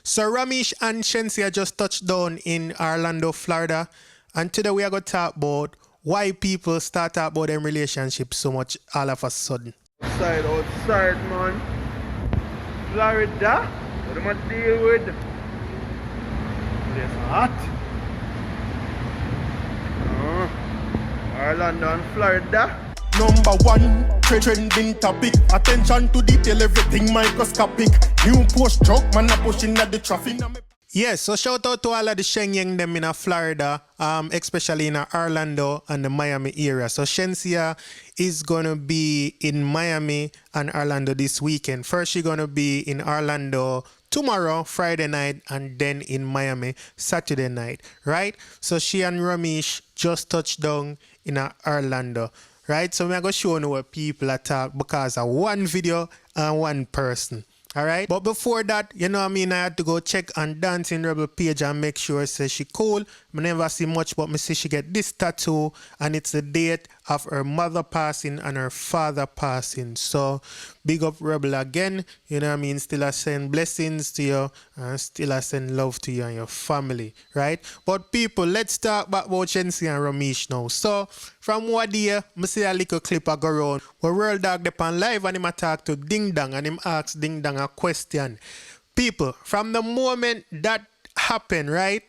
So Romiech and Shenseea just touched down in Orlando, Florida. And today we are going to talk about why people start talk about them relationships so much all of a sudden. Outside, man. Florida. What am I deal with? It's hot. Orlando and Florida. Number one, trending topic. Attention to detail, everything microscopic. New post truck, man, a pushing at the traffic. Yes, so shout out to all of the Shenyang them in Florida, especially in Orlando and the Miami area. So Shenseea is going to be in Miami and Orlando this weekend. First, she's going to be in Orlando tomorrow, Friday night, and then in Miami, Saturday night, right? So she and Romiech just touched down in Orlando, right? So we're going to show you what people are talking because of one video and one person. All right. But before that, you know what I mean? I had to go check on Dancing Rebel page and make sure it says she cool. I never see much, but me see she get this tattoo and it's the date of her mother passing and her father passing. So big up Rebel again. You know what I mean? Still I send blessings to you and still I send love to you and your family. Right? But people, let's talk about Shenseea and Romeich now. So from what day, I see a little clip I go around where World Dog Depan live and him talk to Ding Dong and him ask Ding Dong a question. People, from the moment that happened, right?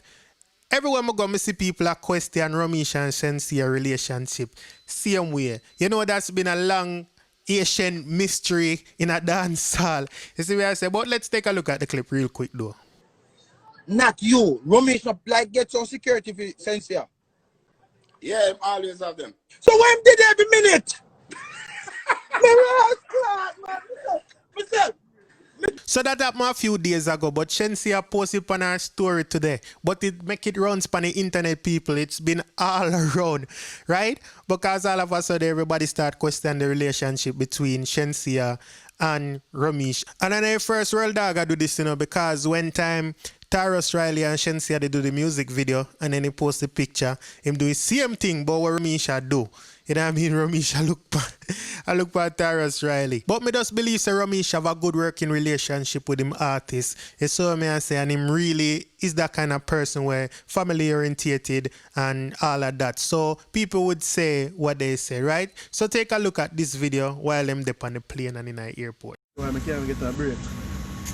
Everywhere I go, I see people are question Romeich and Shenseea relationship. Same way. You know, that's been a long Asian mystery in a dancehall. You see what I say? But let's take a look at the clip real quick though. Not you. Romeich not like get some security for Shenseea. Yeah, I always have them. So when did every minute? So that happened a few days ago, but Shenseea posted on her story today. But it make it runs on the internet, people. It's been all around, right? Because all of a sudden everybody start questioning the relationship between Shenseea and Romeich. And then the first World Dog I do this, you know, because when time Tarrus Riley and Shenseea they do the music video and then he post the picture, him do the same thing but what Romeich do. You know what I mean? Romeich I look for Tarrus Riley. But me just believe that Romeich have a good working relationship with him artist. You saw me I say and him really is that kind of person where family orientated and all of that. So people would say what they say, right? So take a look at this video while them dip on the plane and in the airport. Why I can't get a break?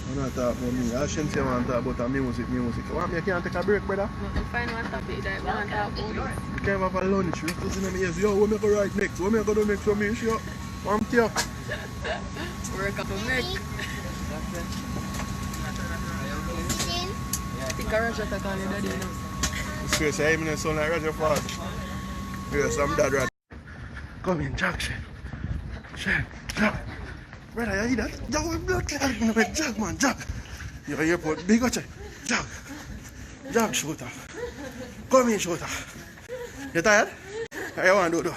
I'm not talking about me. I shouldn't say want to talk about music. Want me I can't take a break, brother? Find one topic that I want to talk about. You can't have a lunch. You're just in my ears. Yo, what me go right next? What me go do next for me? Yo, I'm here. Work up a neck. I think I Roger to call you daddy now. Straight say, I'm sound like Roger Fast. Yes, I'm dad right. Come in, Jackson. Jack. Brother, you hear that? Jack with blood clot. Jack, man, Jack. You're airport, big check. Jack, shooter. Come in, shooter. You tired? I want to do.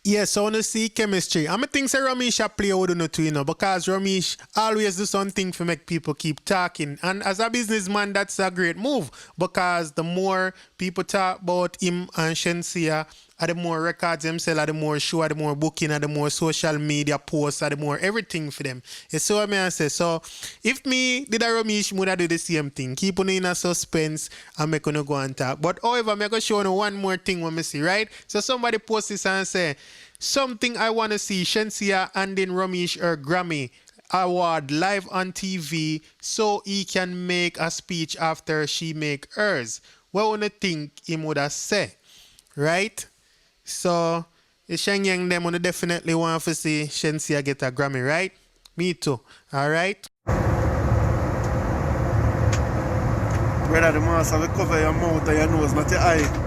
Yes, so I want to see chemistry. I think Romeich play with you too, you know, because Romeich always do something to make people keep talking. And as a businessman, that's a great move because the more people talk about him and Shenseea, the more records them sell, the more show, the more booking, the more social media posts, the more everything for them. You see what I say? So if me did a Romeich, would I do the same thing? Keep on in a suspense and make on go and talk. But however, I'm going to show you one more thing when I see, right? So somebody post this and say, something I want to see Shenseea and then Romeich or Grammy award live on TV so he can make a speech after she make hers. What would you think he would have said? Right? So the Shenyang them would definitely want to see Shenseea get a Grammy, right? Me too. Alright? Brother, the master will cover your mouth and your nose, not your eye.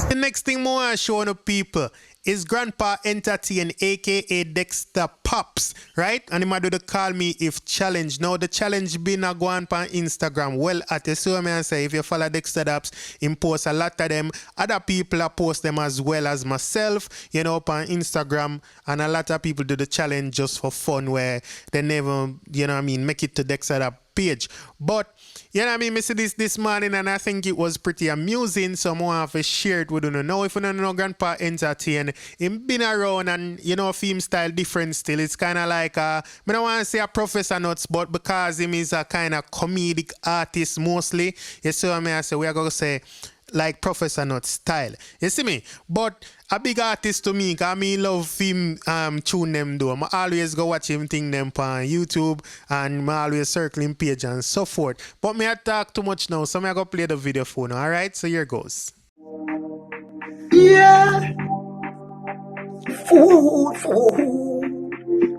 The next thing more I show the people is Grandpa Entertain, aka Dexta Pops, right? And he might do the call me if challenge. Now the challenge been a go on Instagram. Well, at the so I say if you follow Dexta Daps, him post a lot of them. Other people are post them as well as myself, you know, on Instagram. And a lot of people do the challenge just for fun where they never, you know what I mean, make it to Dexta Daps page. But you know what I mean, I see this morning and I think it was pretty amusing, so I want to share it with you. Now, if you don't know Grandpa Entertain, him been around and, you know, film style different still. It's kind of like, I don't want to say a Professor Nuts, but because him is a kind of comedic artist mostly, you see what I say, we are going to say, like Professor Nuts style. You see me? But a big artist to me, because I love him tune them though. I always go watch him thing them on YouTube and I always circle him page and so forth. But me I talk too much now, so I go play the video for now. Alright, so here goes. Yeah, food.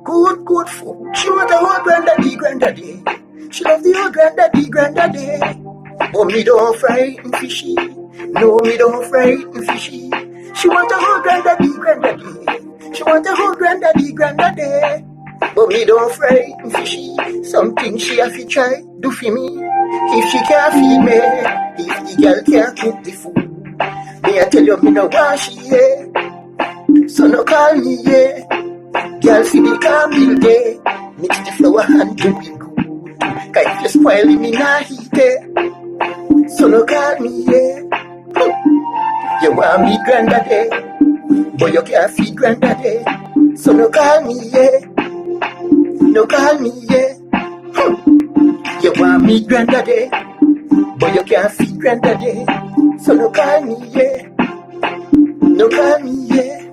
Good food. She want the old granddaddy. She love the old granddaddy. But me don't frighten fishy. No, me don't frighten fishy. She want the whole granddaddy. She want the whole granddaddy. But me don't frighten fishy. Something she have to try, do for me. If she can't feed me, if the girl can't cook the food, me I tell you me no want she, yeah. So no call me, yeah. Girl see the car bill day. Mix the flour and do it good. Cause if you spoil it, me nah eat it. So no call me, yeah. You want me granddaddy, but you can't feed granddaddy. So no call me, yeah. No call me, yeah. You want me granddaddy, but you can't feed granddaddy. So no call me, yeah. No call me, yeah.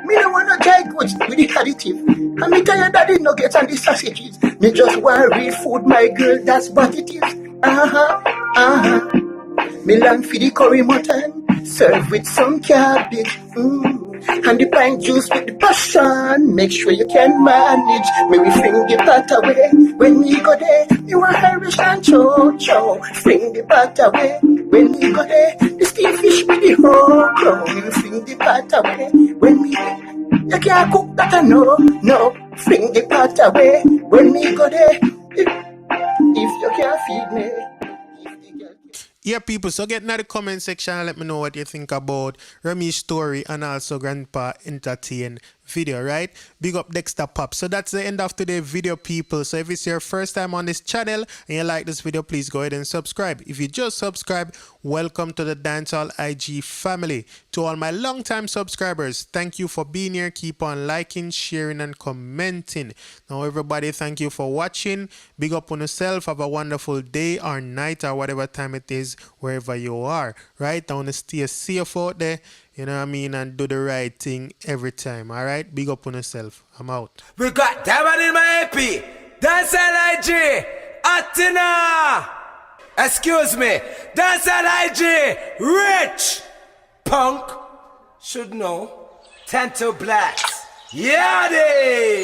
Me no wanna try goods with the additive. And me tired of the nuggets and the sausages. Me just want real food, my girl, that's what it is. Me long for the curry mutton, serve with some cabbage. And the pine juice with the passion. Make sure you can manage. Me we fling the pot away. When me go there, you want Irish and chow. Fling the pot away. When me go there, the steam fish with the okra. Me fling the pot away. When me you can't cook that I know. No, fling the pot away. When me go there, if you can't feed me. Yeah, people, so get in the comment section and let me know what you think about Romeich's story and also Grandpa Entertain video, right? Big up Dexta Pop. So that's the end of today's video, people. So if it's your first time on this channel and you like this video, please go ahead and subscribe. If you just subscribe, welcome to the Dancehall IG family. To all my long-time subscribers, thank you for being here. Keep on liking, sharing, and commenting. Now, everybody, thank you for watching. Big up on yourself. Have a wonderful day or night or whatever time it is, wherever you are, right? I want to stay safe out there. You know what I mean? And do the right thing every time. All right? Big up on yourself. I'm out. We got Diamond in my AP. Dancehall IG. Atina. Excuse me. Dancehall IG. Rich. Punk. Should know. 10 to blacks. Yadi.